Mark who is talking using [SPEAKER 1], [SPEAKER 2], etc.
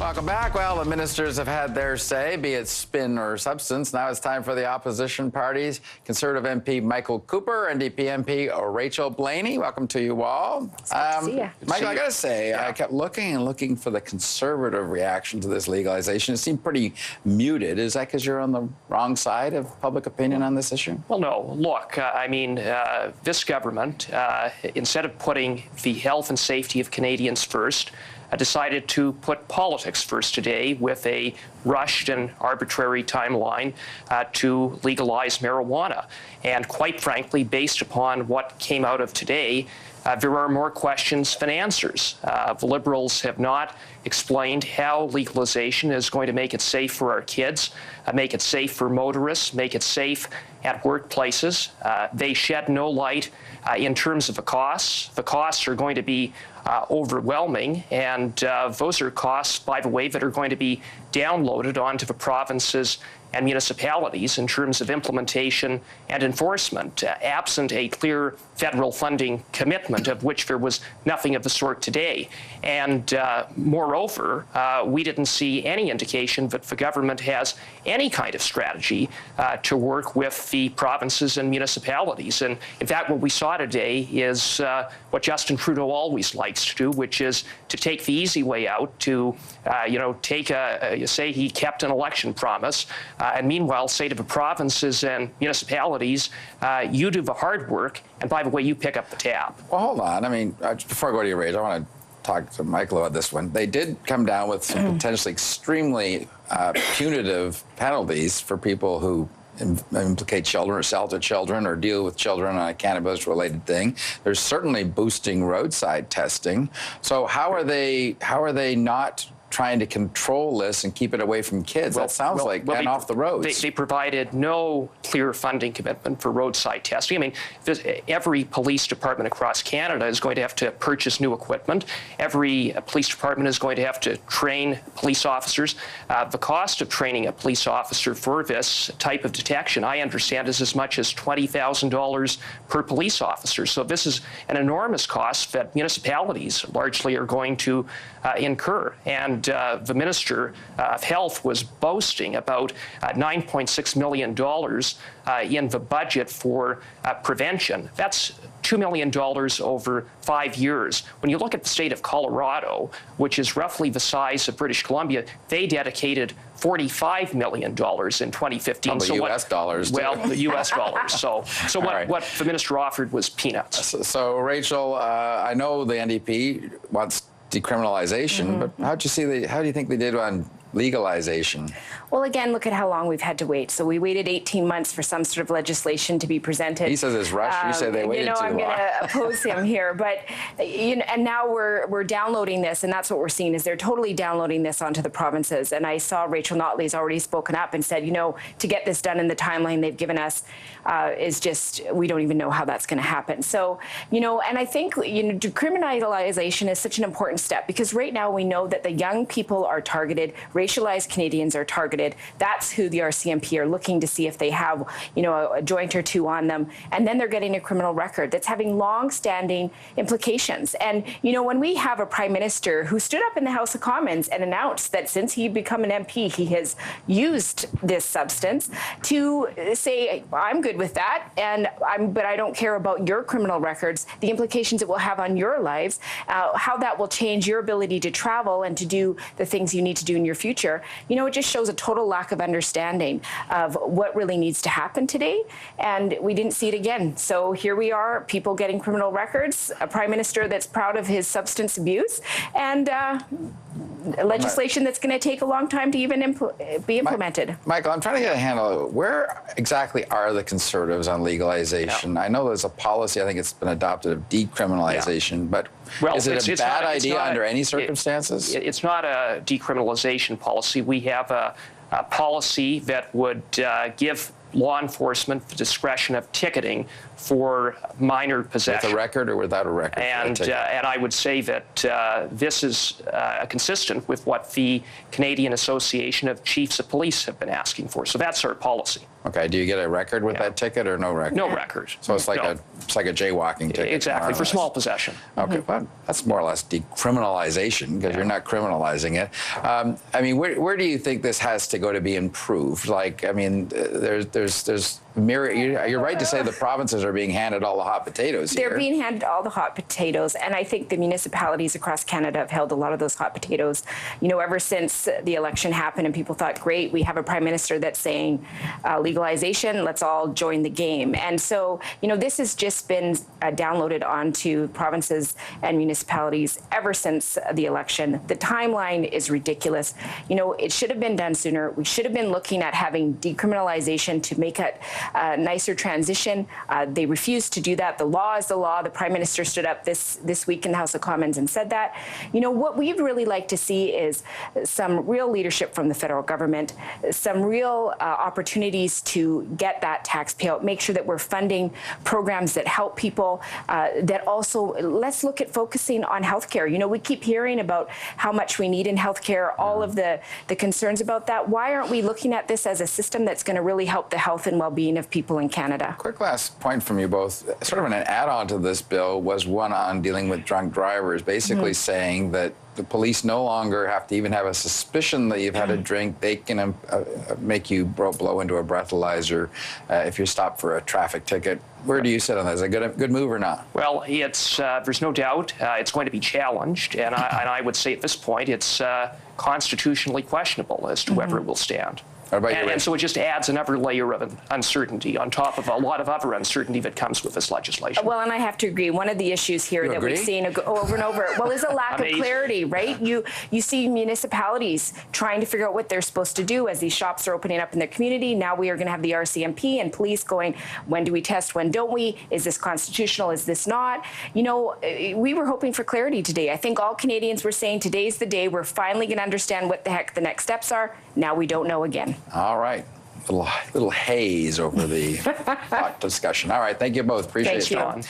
[SPEAKER 1] Welcome back. Well, the ministers have had their say, be it spin or substance. Now it's time for the opposition parties. Conservative MP Michael Cooper, NDP MP Rachel Blaney. Welcome to you all.
[SPEAKER 2] See ya.
[SPEAKER 1] Michael, I got to say, I kept looking and looking for the conservative reaction to this legalization. It seemed pretty muted. Is that because you're on the wrong side of public opinion on this issue?
[SPEAKER 3] Well, no. Look, this government, instead of putting the health and safety of Canadians first, decided to put politics first today with a rushed and arbitrary timeline to legalize marijuana. And quite frankly, based upon what came out of today, there are more questions than answers. The Liberals have not explained how legalization is going to make it safe for our kids, make it safe for motorists, make it safe at workplaces. They shed no light in terms of the costs. The costs are going to be overwhelming, and those are costs, by the way, that are going to be downloaded onto the provinces and municipalities in terms of implementation and enforcement, absent a clear federal funding commitment, of which there was nothing of the sort today. And moreover, we didn't see any indication that the government has any kind of strategy to work with the provinces and municipalities. And in fact, what we saw today is what Justin Trudeau always likes to do, which is to take the easy way out, to say he kept an election promise, and meanwhile say to the provinces and municipalities, you do the hard work, and by the way, you pick up the tab.
[SPEAKER 1] Well, hold on. I mean, before I go to your raise, I want to talk to Michael about this one. They did come down with some potentially extremely punitive penalties for people who implicate children or sell to children or deal with children on a cannabis-related thing. There's certainly boosting roadside testing. So how are they not trying to control this and keep it away from kids? That sounds like and off the roads.
[SPEAKER 3] They provided no clear funding commitment for roadside testing. I mean, every police department across Canada is going to have to purchase new equipment. Every police department is going to have to train police officers. The cost of training a police officer for this type of detection, I understand, is as much as $20,000 per police officer. So this is an enormous cost that municipalities largely are going to incur. And the Minister of Health was boasting about $9.6 million in the budget for prevention. That's $2 million over 5 years. When you look at the state of Colorado, which is roughly the size of British Columbia, they dedicated $45 million in 2015.
[SPEAKER 1] The U.S. dollars.
[SPEAKER 3] Well, the U.S. dollars. So what the minister offered was peanuts.
[SPEAKER 1] So Rachel, I know the NDP wants decriminalization, but how do you think they did on legalization?
[SPEAKER 2] Well, again, look at how long we've had to wait. So we waited 18 months for some sort of legislation to be presented.
[SPEAKER 1] He says it's rushed. You say they waited too long.
[SPEAKER 2] I'm going to oppose him here, but and now we're downloading this, and that's what we're seeing is they're totally downloading this onto the provinces. And I saw Rachel Notley's already spoken up and said, to get this done in the timeline they've given us is just, we don't even know how that's going to happen. So, and I think decriminalization is such an important step because right now we know that the young people are targeted. Racialized Canadians are targeted. That's who the RCMP are looking to see if they have, a joint or two on them. And then they're getting a criminal record that's having long-standing implications. And, when we have a prime minister who stood up in the House of Commons and announced that since he become an MP, he has used this substance to say, I'm good with that, but I don't care about your criminal records, the implications it will have on your lives, how that will change your ability to travel and to do the things you need to do in your future. It just shows a total lack of understanding of what really needs to happen today, and we didn't see it again. So here we are, people getting criminal records, a prime minister that's proud of his substance abuse, and legislation that's going to take a long time to even be implemented.
[SPEAKER 1] Michael, I'm trying to get a handle. Where exactly are the Conservatives on legalization? I know there's a policy, I think it's been adopted, of decriminalization, but is it a bad idea under any circumstances?
[SPEAKER 3] It's not a decriminalization policy. We have a policy that would give law enforcement the discretion of ticketing for minor possession.
[SPEAKER 1] With a record or without a record?
[SPEAKER 3] And I would say that this is consistent with what the Canadian Association of Chiefs of Police have been asking for. So that's our policy.
[SPEAKER 1] Okay. Do you get a record with that ticket or no record?
[SPEAKER 3] No record.
[SPEAKER 1] So it's like
[SPEAKER 3] No.
[SPEAKER 1] it's like a jaywalking ticket.
[SPEAKER 3] Exactly, for small possession.
[SPEAKER 1] Okay, well, that's more or less decriminalization because you're not criminalizing it. I mean, where do you think this has to go to be improved? Like, I mean, there's you're right to say the provinces are being handed all the hot potatoes here.
[SPEAKER 2] They're being handed all the hot potatoes, and I think the municipalities across Canada have held a lot of those hot potatoes, ever since the election happened and people thought, great, we have a prime minister that's saying legalization, let's all join the game. And so, this has just been downloaded onto provinces and municipalities ever since the election. The timeline is ridiculous. It should have been done sooner. We should have been looking at having decriminalization to make it a nicer transition. They refused to do that. The law is the law. The Prime Minister stood up this week in the House of Commons and said that. What we'd really like to see is some real leadership from the federal government, some real opportunities to get that tax payout, make sure that we're funding programs that help people, that also, let's look at focusing on healthcare. We keep hearing about how much we need in healthcare, all of the concerns about that. Why aren't we looking at this as a system that's going to really help the health and well-being of people in Canada?
[SPEAKER 1] Quick last point from you both. Sort of an add-on to this bill was one on dealing with drunk drivers, basically saying that the police no longer have to even have a suspicion that you've had a drink. They can make you blow into a breathalyzer if you're stopped for a traffic ticket. Where do you sit on that? Is it a good move or not?
[SPEAKER 3] Well, it's there's no doubt it's going to be challenged, and I would say at this point it's constitutionally questionable as to whether it will stand. And so it just adds another layer of uncertainty on top of a lot of other uncertainty that comes with this legislation.
[SPEAKER 2] Well, and I have to agree. One of the issues here that we've seen over and over, is a lack of clarity, right? You see municipalities trying to figure out what they're supposed to do as these shops are opening up in their community. Now we are going to have the RCMP and police going, when do we test, when don't we? Is this constitutional? Is this not? We were hoping for clarity today. I think all Canadians were saying today's the day we're finally going to understand what the heck the next steps are. Now we don't know again.
[SPEAKER 1] All right. Little haze over the hot discussion. All right. Thank you both. Appreciate it.
[SPEAKER 2] Thank you.